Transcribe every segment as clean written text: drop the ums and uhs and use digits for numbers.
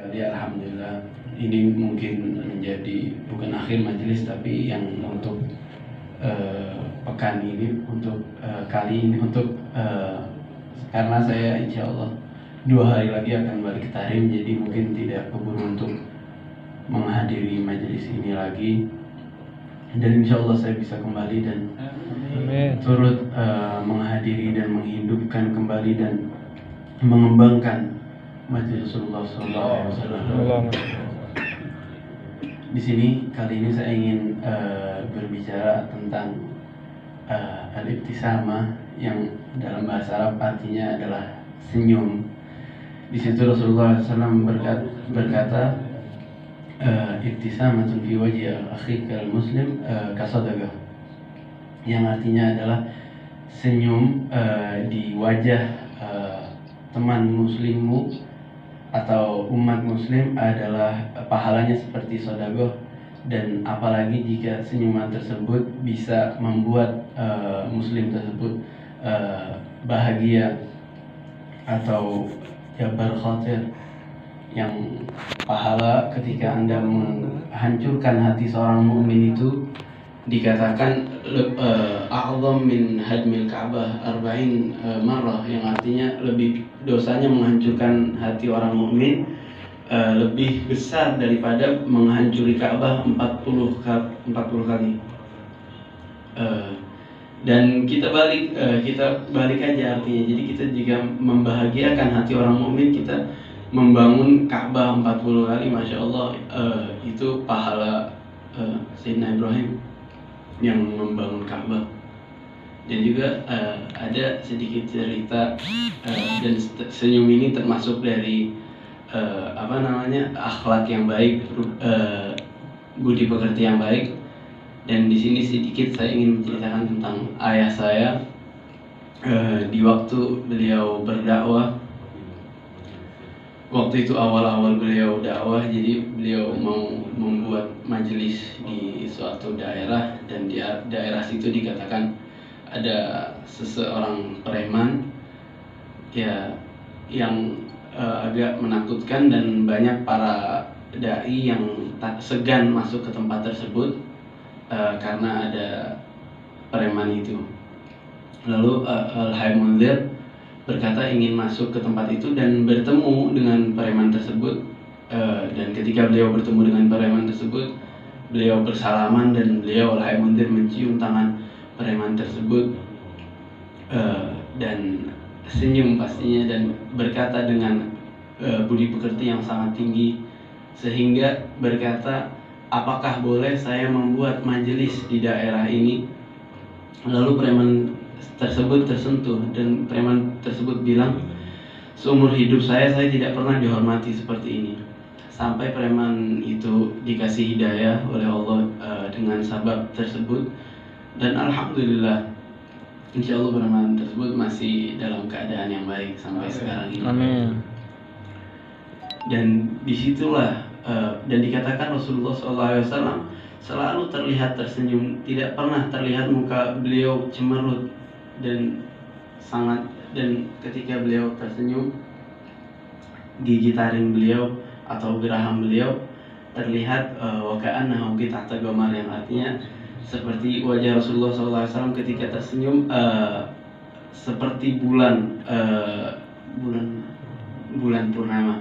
Jadi alhamdulillah ini mungkin menjadi bukan akhir majelis tapi yang untuk pekan ini, untuk kali ini, untuk karena saya insya Allah 2 hari lagi akan balik ke Tarim, jadi mungkin tidak keburu untuk menghadiri majelis ini lagi, dan insya Allah saya bisa kembali dan turut menghadiri dan menghidupkan kembali dan mengembangkan majelis Rasulullah SAW. Di sini kali ini saya ingin berbicara tentang al-ibtisamah, yang dalam bahasa Arab artinya adalah senyum. Di situ Rasulullah SAW berkata, ibtisamatun fi wajhi akhika al-muslim kasadaqah, yang artinya adalah senyum di wajah teman muslimmu atau umat muslim adalah pahalanya seperti sedekah, dan apalagi jika senyuman tersebut bisa membuat muslim tersebut bahagia atau jabar khatir, yang pahala ketika Anda menghancurkan hati seorang mukmin itu dikatakan a'zam min hadmil Ka'bah 40 marrah, yang artinya lebih dosanya menghancurkan hati orang mukmin lebih besar daripada menghancuri Ka'bah 40 kali. Dan kita balik aja artinya. Jadi kita jika membahagiakan hati orang mukmin, kita membangun Ka'bah 40 kali, Masya Allah, itu pahala Sayyidina Ibrahim yang membangun Ka'bah. Dan juga ada sedikit cerita, dan senyum ini termasuk dari akhlak yang baik, budi pekerti yang baik. Dan di sini sedikit saya ingin menceritakan tentang ayah saya di waktu beliau berdakwah. Waktu itu awal-awal beliau dakwah, jadi beliau mau membuat majelis di suatu daerah, dan di daerah situ dikatakan ada seseorang preman ya yang agak menakutkan, dan banyak para dai yang tak segan masuk ke tempat tersebut karena ada preman itu. Lalu Al-Hayy Munzir berkata ingin masuk ke tempat itu dan bertemu dengan preman tersebut, dan ketika beliau bertemu dengan preman tersebut, beliau bersalaman, dan beliau Al-Hayy Munzir mencium tangan preman tersebut dan senyum pastinya, dan berkata dengan budi pekerti yang sangat tinggi, sehingga berkata, apakah boleh saya membuat majelis di daerah ini? Lalu preman tersebut tersentuh, dan preman tersebut bilang, seumur hidup saya tidak pernah dihormati seperti ini. Sampai preman itu dikasih hidayah oleh Allah dengan sabab tersebut, dan alhamdulillah insya Allah preman tersebut masih dalam keadaan yang baik sampai sekarang ini. Amin. Dan disitulah dan dikatakan Rasulullah SAW selalu terlihat tersenyum, tidak pernah terlihat muka beliau cemerut, dan ketika beliau tersenyum, gigi taring beliau atau geraham beliau terlihat waka'annahu qit'atu qamar, yang artinya seperti wajah Rasulullah SAW ketika tersenyum seperti bulan purnama,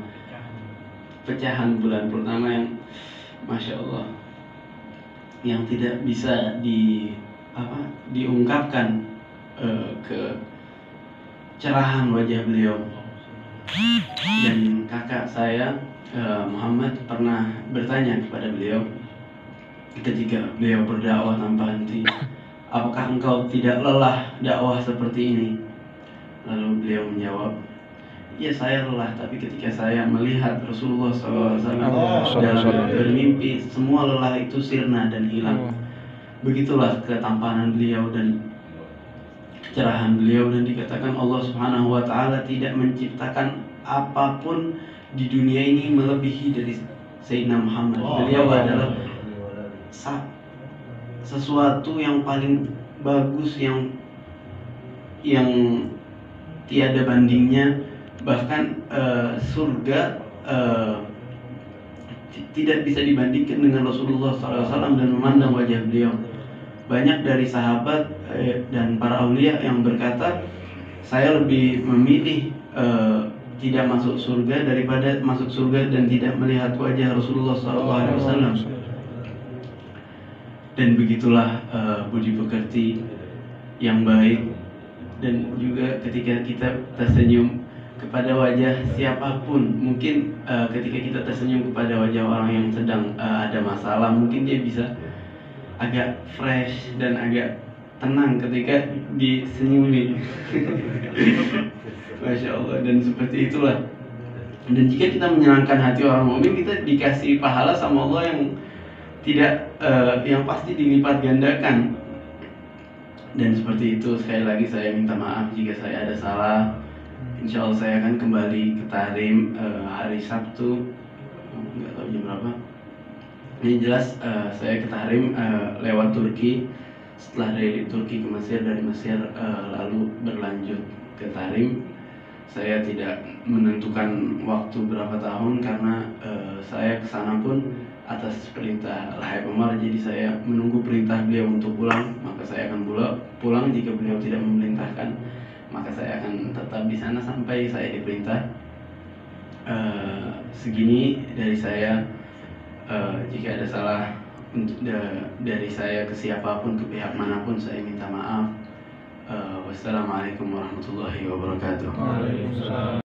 pecahan bulan purnama yang Masya Allah, yang tidak bisa diungkapkan kecerahan wajah beliau. Dan kakak saya Muhammad pernah bertanya kepada beliau ketika beliau berdakwah tanpa henti, apakah engkau tidak lelah dakwah seperti ini? Lalu beliau menjawab, ya saya lelah, tapi ketika saya melihat Rasulullah SAW dalam bermimpi, semua lelah itu sirna dan hilang. Begitulah ketampanan beliau dan kecerahan beliau, dan dikatakan Allah Subhanahu wa Ta'ala tidak menciptakan apapun di dunia ini melebihi dari Sayyidina Muhammad. Beliau adalah sesuatu yang paling bagus, yang tiada bandingnya. Bahkan surga tidak bisa dibandingkan dengan Rasulullah SAW dan memandang wajah beliau. Banyak dari sahabat dan para aulia yang berkata, saya lebih memilih tidak masuk surga daripada masuk surga dan tidak melihat wajah Rasulullah SAW. Dan begitulah budi pekerti yang baik. Dan juga ketika kita tersenyum kepada wajah siapapun, mungkin ketika kita tersenyum kepada wajah orang yang sedang ada masalah, mungkin dia bisa agak fresh dan agak tenang ketika disenyumi. Masya Allah. Dan seperti itulah. Dan jika kita menyenangkan hati orang mukmin, kita dikasih pahala sama Allah yang tidak yang pasti dilipat gandakan. Dan seperti itu, sekali lagi saya minta maaf jika saya ada salah. Insya Allah saya akan kembali ke Tahrim hari Sabtu, nggak tahu jam berapa. Ini jelas saya ke Tahrim lewat Turki. Setelah dari Turki ke Mesir, dari Mesir lalu berlanjut ke Tahrim. Saya tidak menentukan waktu berapa tahun karena saya kesana pun atas perintah Al-Habib Umar. Jadi saya menunggu perintah beliau untuk pulang, maka saya akan pulang. Jika beliau tidak memerintahkan, maka saya akan tetap di sana sampai saya diperintah. Segini dari saya. Jika ada salah dari saya ke siapapun, ke pihak manapun, saya minta maaf. Wassalamualaikum warahmatullahi wabarakatuh.